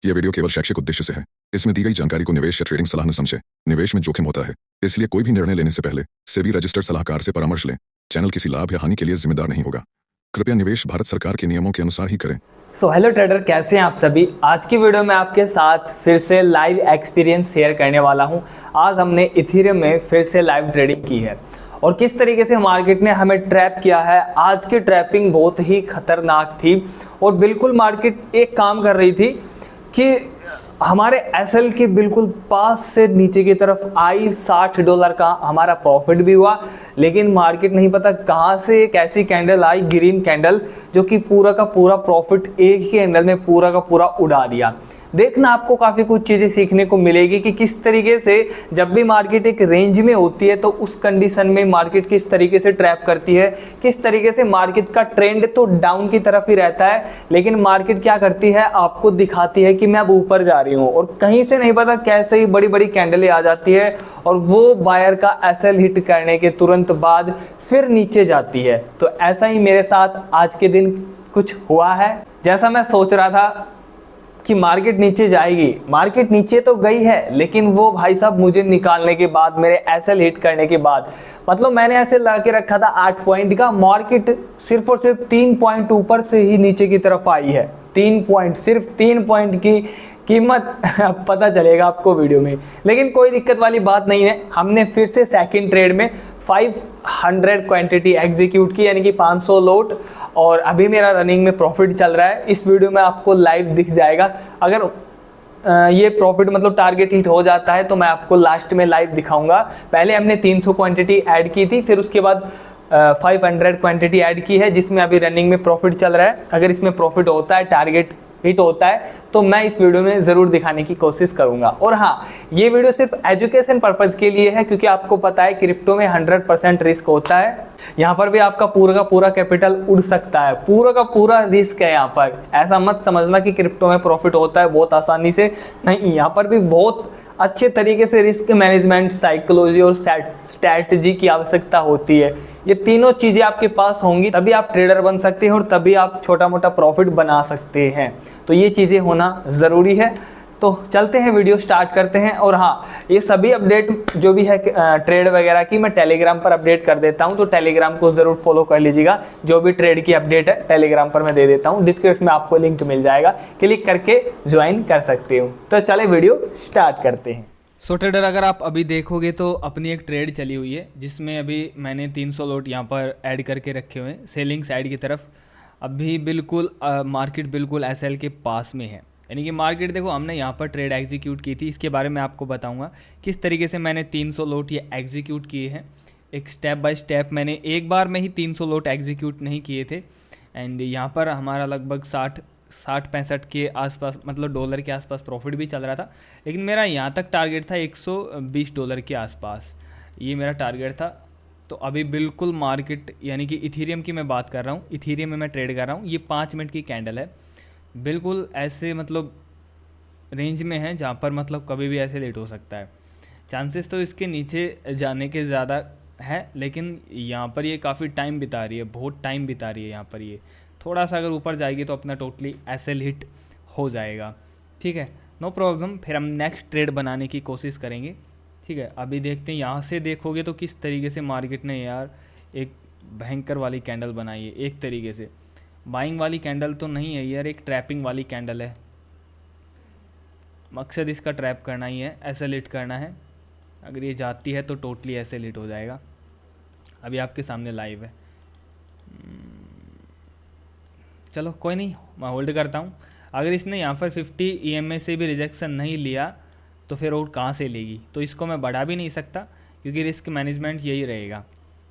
यह वीडियो केवल शैक्षिक उद्देश्य से है। इसमें दी गई जानकारी को निवेश या ट्रेडिंग सलाह न समझें। निवेश में जोखिम होता है, इसलिए कोई भी निर्णय लेने से पहले सेबी रजिस्टर्ड सलाहकार से परामर्श लें। चैनल किसी लाभ या हानि के लिए जिम्मेदार नहीं होगा। कृपया निवेश भारत सरकार के नियमों के अनुसार ही करें। हेलो ट्रेडर, कैसे हैं आप सभी। आज की वीडियो में आपके साथ फिर से लाइव एक्सपीरियंस शेयर करने वाला हूं। आज हमने इथेरियम में फिर से लाइव ट्रेडिंग की है और किस तरीके से मार्केट ने हमें ट्रैप किया है। आज की ट्रैपिंग बहुत ही खतरनाक थी और बिल्कुल मार्केट एक काम कर रही थी कि हमारे एसएल के बिल्कुल पास से नीचे की तरफ आई। $60 का हमारा प्रॉफिट भी हुआ, लेकिन मार्केट नहीं पता कहां से एक ऐसी कैंडल आई, ग्रीन कैंडल, जो कि पूरा का पूरा प्रॉफिट एक ही कैंडल में पूरा का पूरा उड़ा दिया। देखना, आपको काफ़ी कुछ चीज़ें सीखने को मिलेगी कि किस तरीके से जब भी मार्केट एक रेंज में होती है तो उस कंडीशन में मार्केट किस तरीके से ट्रैप करती है, किस तरीके से मार्केट का ट्रेंड तो डाउन की तरफ ही रहता है, लेकिन मार्केट क्या करती है, आपको दिखाती है कि मैं अब ऊपर जा रही हूँ और कहीं से नहीं पता कैसे ही बड़ी बड़ी कैंडलें आ जाती है और वो बायर का एसएल हिट करने के तुरंत बाद फिर नीचे जाती है। तो ऐसा ही मेरे साथ आज के दिन कुछ हुआ है। जैसा मैं सोच रहा था कि मार्केट नीचे जाएगी, मार्केट नीचे तो गई है, लेकिन वो भाई साहब मुझे निकालने के बाद, मेरे एसएल हिट करने के बाद, मतलब मैंने ऐसे ला के रखा था 8 पॉइंट का, मार्केट सिर्फ और सिर्फ 3 पॉइंट ऊपर से ही नीचे की तरफ आई है। 3 पॉइंट, सिर्फ 3 पॉइंट की कीमत पता चलेगा आपको वीडियो में, लेकिन कोई दिक्कत वाली बात नहीं है। हमने फिर से सेकंड ट्रेड में 500 क्वांटिटी एग्जीक्यूट की, यानी कि 500 लोट, और अभी मेरा रनिंग में प्रॉफिट चल रहा है। इस वीडियो में आपको लाइव दिख जाएगा। अगर ये प्रॉफिट मतलब टारगेट हिट हो जाता है तो मैं आपको लास्ट में लाइव दिखाऊंगा। पहले हमने 300 क्वांटिटी ऐड की थी, फिर उसके बाद 500 क्वांटिटी ऐड की है, जिसमें अभी रनिंग में प्रॉफिट चल रहा है। अगर इसमें प्रॉफिट होता है, टारगेट हिट होता है, तो मैं इस वीडियो में ज़रूर दिखाने की कोशिश करूंगा। और हाँ, ये वीडियो सिर्फ एजुकेशन पर्पज़ के लिए है, क्योंकि आपको पता है क्रिप्टो में 100% रिस्क होता है। यहाँ पर भी आपका पूरा का पूरा कैपिटल उड़ सकता है, पूरा का पूरा रिस्क है। यहाँ पर ऐसा मत समझना कि क्रिप्टो में प्रॉफिट होता है बहुत आसानी से, नहीं। यहाँ पर भी बहुत अच्छे तरीके से रिस्क मैनेजमेंट, साइकोलॉजी और स्ट्रैटेजी की आवश्यकता होती है। ये तीनों चीज़ें आपके पास होंगी तभी आप ट्रेडर बन सकते हैं और तभी आप छोटा मोटा प्रॉफिट बना सकते हैं। तो ये चीज़ें होना ज़रूरी है। तो चलते हैं, वीडियो स्टार्ट करते हैं। और हाँ, ये सभी अपडेट जो भी है ट्रेड वगैरह की, मैं टेलीग्राम पर अपडेट कर देता हूँ, तो टेलीग्राम को ज़रूर फॉलो कर लीजिएगा। जो भी ट्रेड की अपडेट है टेलीग्राम पर मैं दे देता हूँ, डिस्क्रिप्शन में आपको लिंक मिल जाएगा, क्लिक करके ज्वाइन कर सकते हो। तो चले वीडियो स्टार्ट करते हैं। सो ट्रेडर, अगर आप अभी देखोगे तो अपनी एक ट्रेड चली हुई है, जिसमें अभी मैंने 300 लोट यहाँ पर ऐड करके रखे हुए हैं सेलिंग साइड की तरफ। अभी बिल्कुल मार्केट बिल्कुल एसएल के पास में है, यानी कि मार्केट देखो, हमने यहाँ पर ट्रेड एग्जीक्यूट की थी। इसके बारे में आपको बताऊंगा किस तरीके से मैंने 300 लोट ये एग्जीक्यूट किए हैं। एक स्टेप बाय स्टेप, मैंने एक बार में ही 300 लोट एग्जीक्यूट नहीं किए थे। एंड यहाँ पर हमारा लगभग 60-65 के आसपास, मतलब डॉलर के आसपास प्रॉफिट भी चल रहा था, लेकिन मेरा यहाँ तक टारगेट था $120 के आसपास, ये मेरा टारगेट था। तो अभी बिल्कुल मार्केट, यानी कि इथेरियम की मैं बात कर रहा हूँ, इथेरियम में मैं ट्रेड कर रहा हूँ। ये 5 मिनट की कैंडल है, बिल्कुल ऐसे मतलब रेंज में है जहाँ पर मतलब कभी भी ऐसे लेट हो सकता है। चांसेस तो इसके नीचे जाने के ज़्यादा है, लेकिन यहाँ पर ये काफ़ी टाइम बिता रही है, बहुत टाइम बिता रही है यहाँ पर। ये थोड़ा सा अगर ऊपर जाएगी तो अपना टोटली एसएल हिट हो जाएगा। ठीक है, नो प्रॉब्लम। फिर हम नेक्स्ट ट्रेड बनाने की कोशिश करेंगे। ठीक है, अभी देखते हैं, यहाँ से देखोगे तो किस तरीके से मार्केट ने यार एक भयंकर वाली कैंडल बनाई है। एक तरीके से बाइंग वाली कैंडल तो नहीं है यार, एक ट्रैपिंग वाली कैंडल है। मकसद इसका ट्रैप करना ही है, एसएल हिट करना है। अगर ये जाती है तो टोटली एसएल हिट हो जाएगा। अभी आपके सामने लाइव है। चलो कोई नहीं, मैं होल्ड करता हूँ। अगर इसने यहाँ पर 50 EMA से भी रिजेक्शन नहीं लिया तो फिर और कहाँ से लेगी, तो इसको मैं बढ़ा भी नहीं सकता, क्योंकि रिस्क मैनेजमेंट यही रहेगा।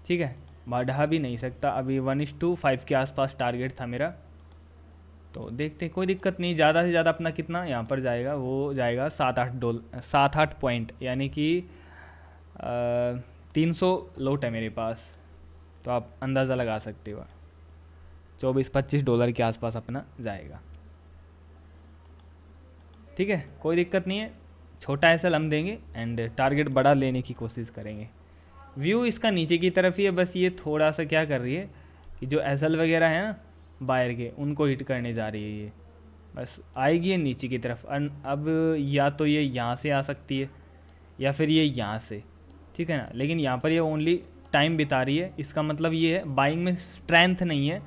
ठीक है, बढ़ा भी नहीं सकता। अभी 1:5 के आसपास टारगेट था मेरा, तो देखते, कोई दिक्कत नहीं। ज़्यादा से ज़्यादा अपना कितना यहाँ पर जाएगा, वो जाएगा 7-8 पॉइंट, यानी कि 300 लोट है मेरे पास, तो आप अंदाज़ा लगा सकते हो $24-25 के आसपास अपना जाएगा। ठीक है, कोई दिक्कत नहीं है। छोटा एसएल हम देंगे एंड टारगेट बड़ा लेने की कोशिश करेंगे। व्यू इसका नीचे की तरफ ही है, बस ये थोड़ा सा क्या कर रही है कि जो एसएल वगैरह है ना बायर के, उनको हिट करने जा रही है। ये बस आएगी ये नीचे की तरफ। अब या तो ये यहाँ से आ सकती है या फिर ये यहाँ से, ठीक है ना। लेकिन यहाँ पर ये ओनली टाइम बिता रही है, इसका मतलब ये है बाइंग में स्ट्रेंथ नहीं है,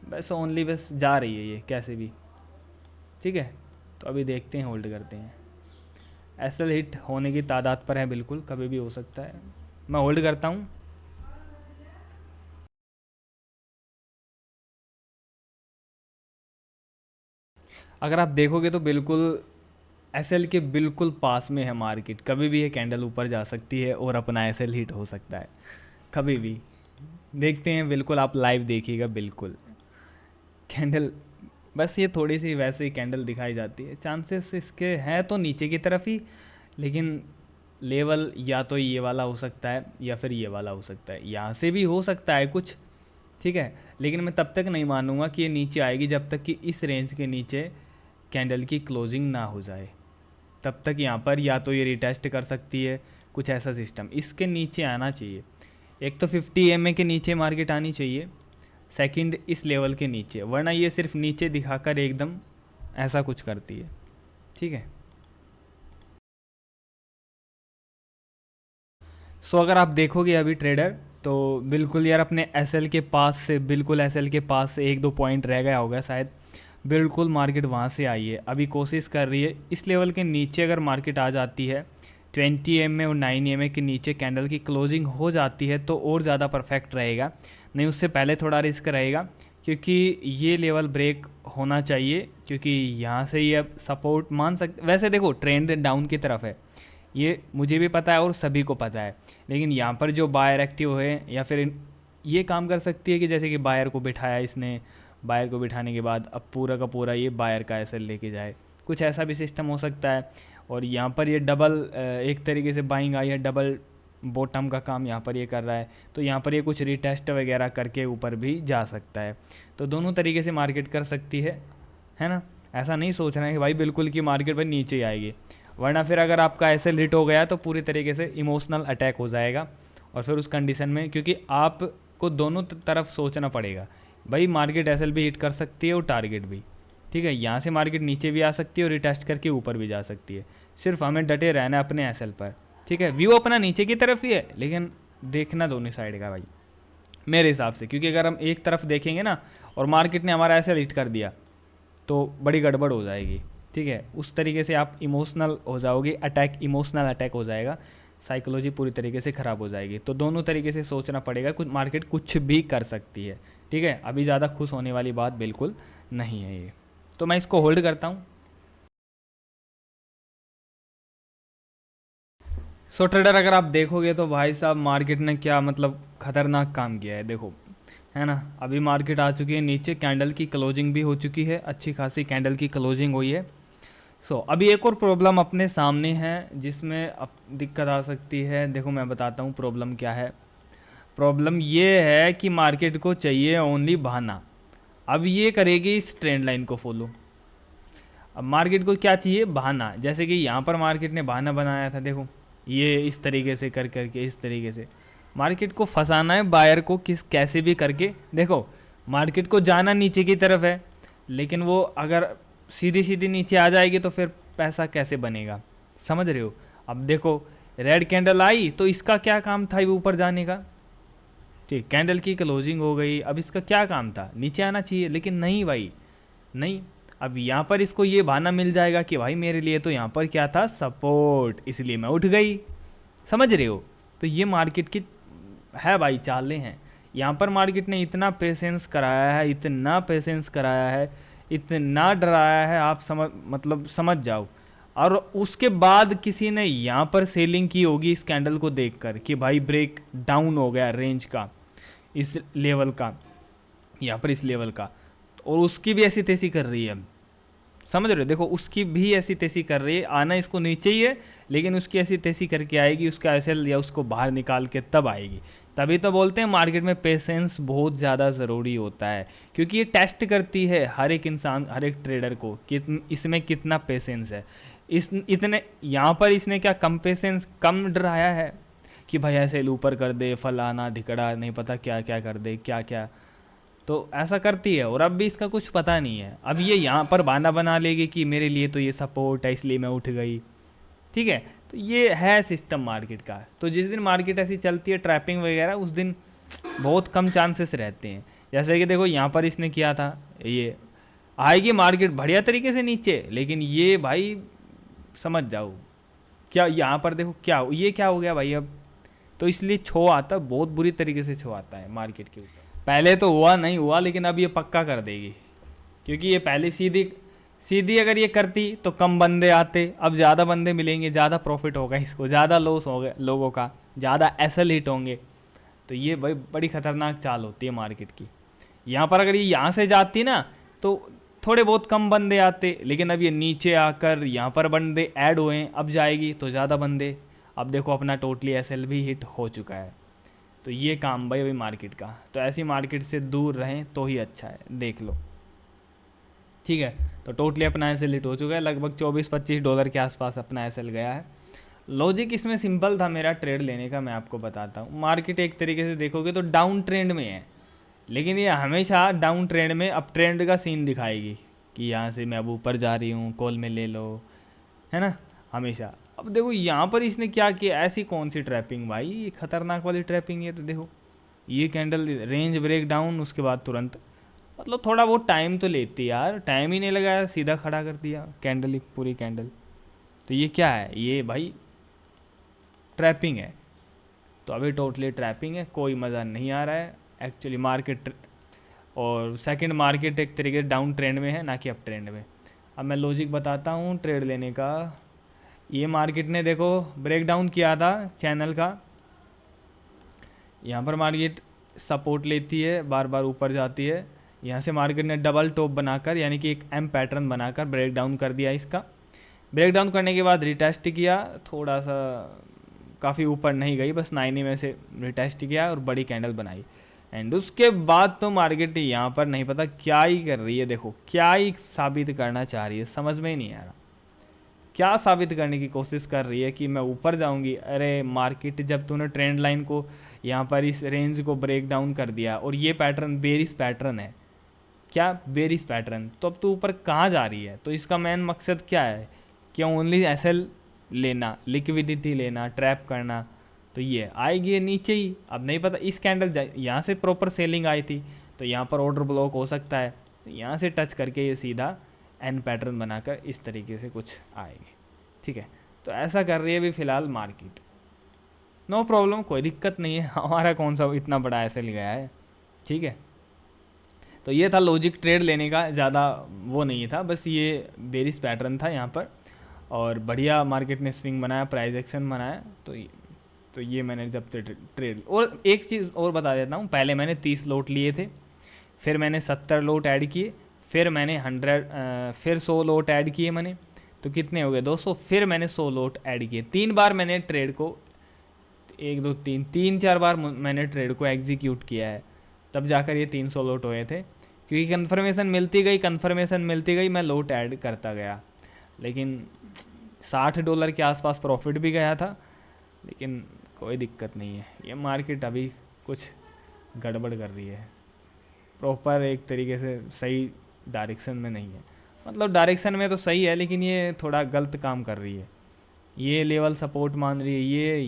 बस ओनली बस जा रही है ये कैसे भी, ठीक है। तो अभी देखते हैं, होल्ड करते हैं। एसएल हिट होने की तादाद पर है, बिल्कुल कभी भी हो सकता है। मैं होल्ड करता हूँ। अगर आप देखोगे तो बिल्कुल एसएल के बिल्कुल पास में है मार्केट, कभी भी ये कैंडल ऊपर जा सकती है और अपना एसएल हिट हो सकता है कभी भी। देखते हैं, बिल्कुल आप लाइव देखिएगा। बिल्कुल कैंडल, बस ये थोड़ी सी वैसे ही कैंडल दिखाई जाती है, चांसेस इसके हैं तो नीचे की तरफ ही, लेकिन लेवल या तो ये वाला हो सकता है या फिर ये वाला हो सकता है, यहाँ से भी हो सकता है कुछ, ठीक है। लेकिन मैं तब तक नहीं मानूंगा कि ये नीचे आएगी जब तक कि इस रेंज के नीचे कैंडल की क्लोजिंग ना हो जाए। तब तक यहाँ पर या तो ये रिटेस्ट कर सकती है, कुछ ऐसा सिस्टम इसके नीचे आना चाहिए। एक तो 50 EMA के नीचे मार्केट आनी चाहिए, सेकंड इस लेवल के नीचे, वरना ये सिर्फ नीचे दिखाकर एकदम ऐसा कुछ करती है, ठीक है। सो अगर आप देखोगे अभी ट्रेडर, तो बिल्कुल यार अपने एसएल के पास से, बिल्कुल एसएल के पास से 1-2 पॉइंट रह गया होगा शायद, बिल्कुल मार्केट वहाँ से आई है। अभी कोशिश कर रही है इस लेवल के नीचे अगर मार्केट आ जाती है, 20 EMA और 9 EMA के नीचे कैंडल की क्लोजिंग हो जाती है तो और ज़्यादा परफेक्ट रहेगा। नहीं उससे पहले थोड़ा रिस्क रहेगा, क्योंकि ये लेवल ब्रेक होना चाहिए, क्योंकि यहाँ से ये अब सपोर्ट मान सकते। वैसे देखो ट्रेंड डाउन की तरफ है, ये मुझे भी पता है और सभी को पता है, लेकिन यहाँ पर जो बायर एक्टिव है या फिर ये काम कर सकती है कि जैसे कि बायर को बिठाया इसने, बायर को बिठाने के बाद अब पूरा का पूरा ये बायर का एसएल लेके जाए, कुछ ऐसा भी सिस्टम हो सकता है। और यहाँ पर ये डबल एक तरीके से बाइंग आई है, डबल बॉटम का काम यहाँ पर ये कर रहा है, तो यहाँ पर ये कुछ रिटेस्ट वगैरह करके ऊपर भी जा सकता है। तो दोनों तरीके से मार्केट कर सकती है ना। ऐसा नहीं सोचना है कि भाई बिल्कुल की मार्केट पर नीचे ही आएगी, वरना फिर अगर आपका एसएल हिट हो गया तो पूरी तरीके से इमोशनल अटैक हो जाएगा। और फिर उस कंडीशन में, क्योंकि आपको दोनों तरफ सोचना पड़ेगा, भाई मार्केट एसएल भी हिट कर सकती है और टारगेट भी, ठीक है। यहाँ से मार्केट नीचे भी आ सकती है और रिटेस्ट करके ऊपर भी जा सकती है, सिर्फ हमें डटे रहना है अपने एसएल पर, ठीक है। व्यू अपना नीचे की तरफ ही है, लेकिन देखना दोनों साइड का भाई मेरे हिसाब से, क्योंकि अगर हम एक तरफ देखेंगे ना और मार्केट ने हमारा एसएल हिट कर दिया तो बड़ी गड़बड़ हो जाएगी, ठीक है। उस तरीके से आप इमोशनल हो जाओगे, अटैक, इमोशनल अटैक हो जाएगा, साइकोलॉजी पूरी तरीके से ख़राब हो जाएगी। तो दोनों तरीके से सोचना पड़ेगा, कुछ मार्केट कुछ भी कर सकती है, ठीक है। अभी ज़्यादा खुश होने वाली बात बिल्कुल नहीं है ये, तो मैं इसको होल्ड करता हूँ। सो ट्रेडर अगर आप देखोगे तो भाई साहब मार्केट ने क्या मतलब ख़तरनाक काम किया है, देखो, है ना। अभी मार्केट आ चुकी है नीचे, कैंडल की क्लोजिंग भी हो चुकी है, अच्छी खासी कैंडल की क्लोजिंग हुई है। सो अभी एक और प्रॉब्लम अपने सामने है जिसमें अब दिक्कत आ सकती है। देखो मैं बताता हूँ प्रॉब्लम क्या है। प्रॉब्लम ये है कि मार्केट को चाहिए ओनली बहाना। अब ये करेगी इस ट्रेंड लाइन को फॉलो। अब मार्केट को क्या चाहिए? बहाना। जैसे कि यहाँ पर मार्केट ने बहाना बनाया था, देखो ये इस तरीके से कर करके, इस तरीके से मार्केट को फंसाना है, बायर को कैसे भी करके। देखो मार्केट को जाना नीचे की तरफ है, लेकिन वो अगर सीधी सीधी नीचे आ जाएगी तो फिर पैसा कैसे बनेगा, समझ रहे हो। अब देखो रेड कैंडल आई तो इसका क्या काम था ऊपर जाने का, ठीक, कैंडल की क्लोजिंग हो गई, अब इसका क्या काम था, नीचे आना चाहिए, लेकिन नहीं भाई नहीं। अब यहाँ पर इसको ये बहाना मिल जाएगा कि भाई मेरे लिए तो यहाँ पर क्या था, सपोर्ट, इसलिए मैं उठ गई, समझ रहे हो। तो ये मार्केट की है भाई, चालें हैं। यहाँ पर मार्केट ने इतना पेशेंस कराया है, इतना पेशेंस कराया है, इतना डराया है, आप समझ जाओ। और उसके बाद किसी ने यहाँ पर सेलिंग की होगी इस कैंडल को देखकर कि भाई ब्रेक डाउन हो गया रेंज का, इस लेवल का, यहाँ पर इस लेवल का, और उसकी भी ऐसी तैसी कर रही है, समझ रहे हो। देखो उसकी भी ऐसी तैसी कर रही है, आना इसको नीचे ही है, लेकिन उसकी ऐसी तैसी करके आएगी, उसका एसएल या उसको बाहर निकाल के तब आएगी। तभी तो बोलते हैं मार्केट में पेशेंस बहुत ज़्यादा ज़रूरी होता है, क्योंकि ये टेस्ट करती है हर एक इंसान, हर एक ट्रेडर को कि इसमें कितना पेशेंस है। इतने यहाँ पर इसने क्या कम पेशेंस, कम डराया है कि भाई ऐसे ऊपर कर दे, फलाना ढिकड़ा, नहीं पता क्या क्या कर दे, क्या क्या, तो ऐसा करती है, और अब भी इसका कुछ पता नहीं है। अब ये यहाँ पर बहाना बना लेगी कि मेरे लिए तो ये सपोर्ट है इसलिए मैं उठ गई, ठीक है। तो ये है सिस्टम मार्केट का। तो जिस दिन मार्केट ऐसी चलती है ट्रैपिंग वगैरह, उस दिन बहुत कम चांसेस रहते हैं। जैसे कि देखो यहाँ पर इसने किया था, ये आएगी मार्केट बढ़िया तरीके से नीचे, लेकिन ये भाई समझ जाओ क्या यहाँ पर देखो क्या ये क्या हो गया भाई अब। तो इसलिए छो आता, बहुत बुरी तरीके से छो आता है मार्केट के ऊपर। पहले तो हुआ नहीं हुआ, लेकिन अब ये पक्का कर देगी, क्योंकि ये पहले सीधी सीधी अगर ये करती तो कम बंदे आते, अब ज़्यादा बंदे मिलेंगे, ज़्यादा प्रॉफिट होगा इसको, ज़्यादा लॉस हो गया लोगों का, ज़्यादा एसएल हिट होंगे। तो ये भाई बड़ी ख़तरनाक चाल होती है मार्केट की। यहाँ पर अगर ये यहाँ से जाती ना तो थोड़े बहुत कम बंदे आते, लेकिन अब ये नीचे आकर यहाँ पर बंदे ऐड हुए हैं, अब जाएगी तो ज़्यादा बंदे। अब देखो अपना टोटली एसएल भी हिट हो चुका है। तो ये काम भाई अभी मार्केट का। तो ऐसी मार्केट से दूर रहें तो ही अच्छा है, देख लो, ठीक है। तो टोटली अपना एसएल हिट हो चुका है, लगभग 24-25 डॉलर के आसपास अपना एसएल गया है। लॉजिक इसमें सिंपल था मेरा ट्रेड लेने का, मैं आपको बताता हूँ। मार्केट एक तरीके से देखोगे तो डाउन ट्रेंड में है, लेकिन ये हमेशा डाउन ट्रेंड में अप ट्रेंड का सीन दिखाएगी कि यहाँ से मैं अब ऊपर जा रही हूँ, कॉल में ले लो, है ना, हमेशा। अब देखो यहाँ पर इसने क्या किया, ऐसी कौन सी ट्रैपिंग भाई, ये खतरनाक वाली ट्रैपिंग है। तो देखो ये कैंडल रेंज ब्रेक डाउन, उसके बाद तुरंत, मतलब थोड़ा बहुत टाइम तो लेती है यार, टाइम ही नहीं लगाया, सीधा खड़ा कर दिया कैंडल ही, पूरी कैंडल। तो ये क्या है, ये भाई ट्रैपिंग है। तो अभी टोटली ट्रैपिंग है, कोई मज़ा नहीं आ रहा है एक्चुअली मार्केट। और सेकंड मार्केट एक तरीके से डाउन ट्रेंड में है, ना कि अप ट्रेंड में। अब मैं लॉजिक बताता हूँ ट्रेड लेने का। ये मार्केट ने देखो ब्रेक डाउन किया था चैनल का, यहाँ पर मार्केट सपोर्ट लेती है, बार बार ऊपर जाती है, यहाँ से मार्केट ने डबल टॉप बनाकर यानी कि एक एम पैटर्न बनाकर ब्रेक डाउन कर दिया इसका। ब्रेक डाउन करने के बाद रिटेस्ट किया, थोड़ा सा काफ़ी ऊपर नहीं गई, बस 90 में से रिटेस्ट किया और बड़ी कैंडल बनाई। एंड उसके बाद तो मार्केट यहाँ पर नहीं पता क्या ही कर रही है, देखो क्या ही साबित करना चाह रही है, समझ में ही नहीं आ रहा क्या साबित करने की कोशिश कर रही है कि मैं ऊपर जाऊंगी। अरे मार्केट जब तूने ट्रेंड लाइन को यहाँ पर इस रेंज को ब्रेक डाउन कर दिया और ये पैटर्न बेरिश पैटर्न है, क्या बेरिश पैटर्न, तो अब तो ऊपर कहाँ जा रही है। तो इसका मेन मकसद क्या है, क्या ओनली एसएल लेना, लिक्विडिटी लेना, ट्रैप करना। तो ये आएगी नीचे ही, अब नहीं पता। इस कैंडल यहाँ से प्रॉपर सेलिंग आई थी तो यहाँ पर ऑर्डर ब्लॉक हो सकता है, तो यहाँ से टच करके ये सीधा एन पैटर्न बनाकर इस तरीके से कुछ आएगी, ठीक है। तो ऐसा कर रही है अभी फ़िलहाल मार्केट, नो प्रॉब्लम, कोई दिक्कत नहीं है, हमारा कौन सा इतना बड़ा एसएल गया है, ठीक है। तो ये था लॉजिक ट्रेड लेने का, ज़्यादा वो नहीं था, बस ये बेरिश पैटर्न था यहाँ पर और बढ़िया मार्केट ने स्विंग बनाया, प्राइस एक्शन बनाया। तो ये मैंने जब ट्रेड। और एक चीज़ और बता देता हूँ, पहले मैंने 30 लोट लिए थे, फिर मैंने 70 लोट ऐड किए, फिर मैंने 100 लोट ऐड किए मैंने, तो कितने हो गए 200, फिर मैंने 100 लोट ऐड किए। 3 बार मैंने ट्रेड को 1 2 3 3-4 बार मैंने ट्रेड को एग्जीक्यूट किया है, तब जाकर ये 300 लोट हुए थे। क्योंकि कन्फर्मेशन मिलती गई मैं लोट ऐड करता गया, लेकिन $60 के आसपास प्रॉफिट भी गया था, लेकिन कोई दिक्कत नहीं है। ये मार्केट अभी कुछ गड़बड़ कर रही है, प्रॉपर एक तरीके से सही डायरेक्शन में नहीं है। मतलब डायरेक्शन में तो सही है, लेकिन ये थोड़ा गलत काम कर रही है। ये लेवल सपोर्ट मान रही है,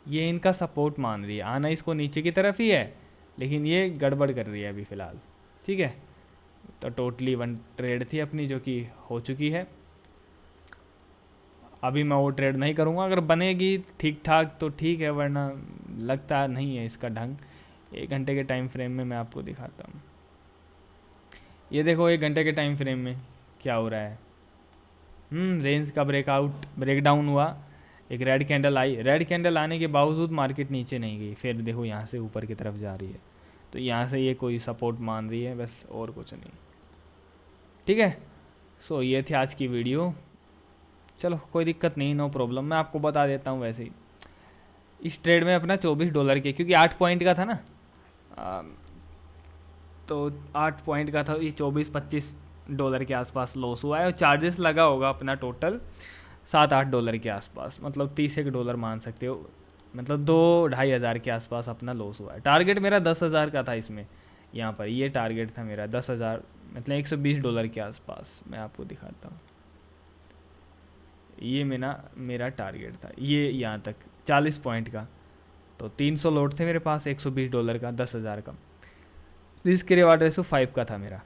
ये इनका सपोर्ट मान रही है, आना इसको नीचे की तरफ ही है, लेकिन ये गड़बड़ कर रही है अभी फ़िलहाल, ठीक है। तो टोटली 1 ट्रेड थी अपनी जो कि हो चुकी है। अभी मैं वो ट्रेड नहीं करूँगा, अगर बनेगी ठीक ठाक तो ठीक है, वरना लगता नहीं है इसका ढंग। 1 घंटे के टाइम फ्रेम में मैं आपको दिखाता हूँ। ये देखो 1 घंटे के टाइम फ्रेम में क्या हो रहा है। रेंज का ब्रेक डाउन हुआ, एक रेड कैंडल आई, रेड कैंडल आने के बावजूद मार्केट नीचे नहीं गई, फिर देखो यहाँ से ऊपर की तरफ जा रही है। तो यहाँ से ये कोई सपोर्ट मान रही है, बस और कुछ नहीं, ठीक है। सो ये थी आज की वीडियो, चलो कोई दिक्कत नहीं, नो प्रॉब्लम। मैं आपको बता देता हूँ वैसे ही इस ट्रेड में अपना $24 के, क्योंकि 8 पॉइंट का था ना, तो 8 पॉइंट का था, ये $24-25 के आसपास लॉस हुआ है। और चार्जेस लगा होगा अपना टोटल $7-8 के आसपास, मतलब $31 मान सकते हो, मतलब 2-2.5 हज़ार के आसपास अपना लॉस हुआ है। टारगेट मेरा 10,000 का था इसमें, यहाँ पर ये टारगेट था मेरा 10,000, मतलब $120 के आसपास। मैं आपको दिखाता हूँ, ये मेरा टारगेट था, ये यहाँ तक 40 पॉइंट का। तो 300 लॉट थे मेरे पास $120 का, 10,000 का। रिस्क रिवार्ड रेशो 5 का था मेरा।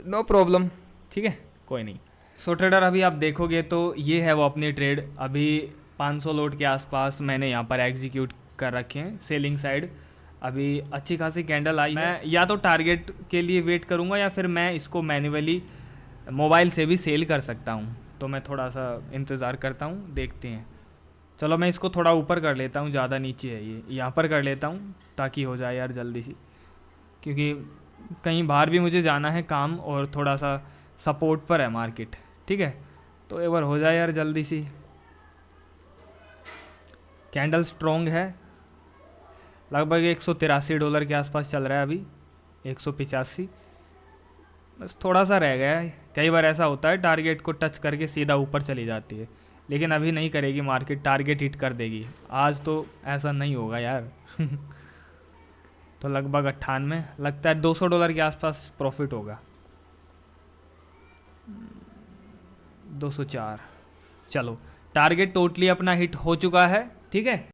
नो प्रॉब्लम, ठीक है, कोई नहीं। सो ट्रेडर अभी आप देखोगे तो ये है वो अपनी ट्रेड। अभी 500 लॉट के आसपास मैंने यहाँ पर एग्जीक्यूट कर रखे हैं सेलिंग साइड। अभी अच्छी खासी कैंडल आई। मैं या तो टारगेट के लिए वेट करूँगा या फिर मैं इसको मैन्युअली मोबाइल से भी सेल कर सकता हूँ। तो मैं थोड़ा सा इंतज़ार करता हूँ, देखते हैं। चलो मैं इसको थोड़ा ऊपर कर लेता हूँ, ज़्यादा नीचे है ये, यहाँ पर कर लेता हूँ ताकि हो जाए यार जल्दी सी, क्योंकि कहीं बाहर भी मुझे जाना है काम और थोड़ा सा सपोर्ट पर है मार्केट, ठीक है। तो एक बार हो जाए यार जल्दी सी। कैंडल स्ट्रॉन्ग है, लगभग $183 के आसपास चल रहा है अभी, 185, बस थोड़ा सा रह गया है। कई बार ऐसा होता है टारगेट को टच करके सीधा ऊपर चली जाती है, लेकिन अभी नहीं करेगी मार्केट, टारगेट हिट कर देगी। आज तो ऐसा नहीं होगा यार तो लगभग 98, लगता है $200 के आसपास प्रॉफिट होगा। 204, चलो टारगेट टोटली अपना हिट हो चुका है, ठीक है।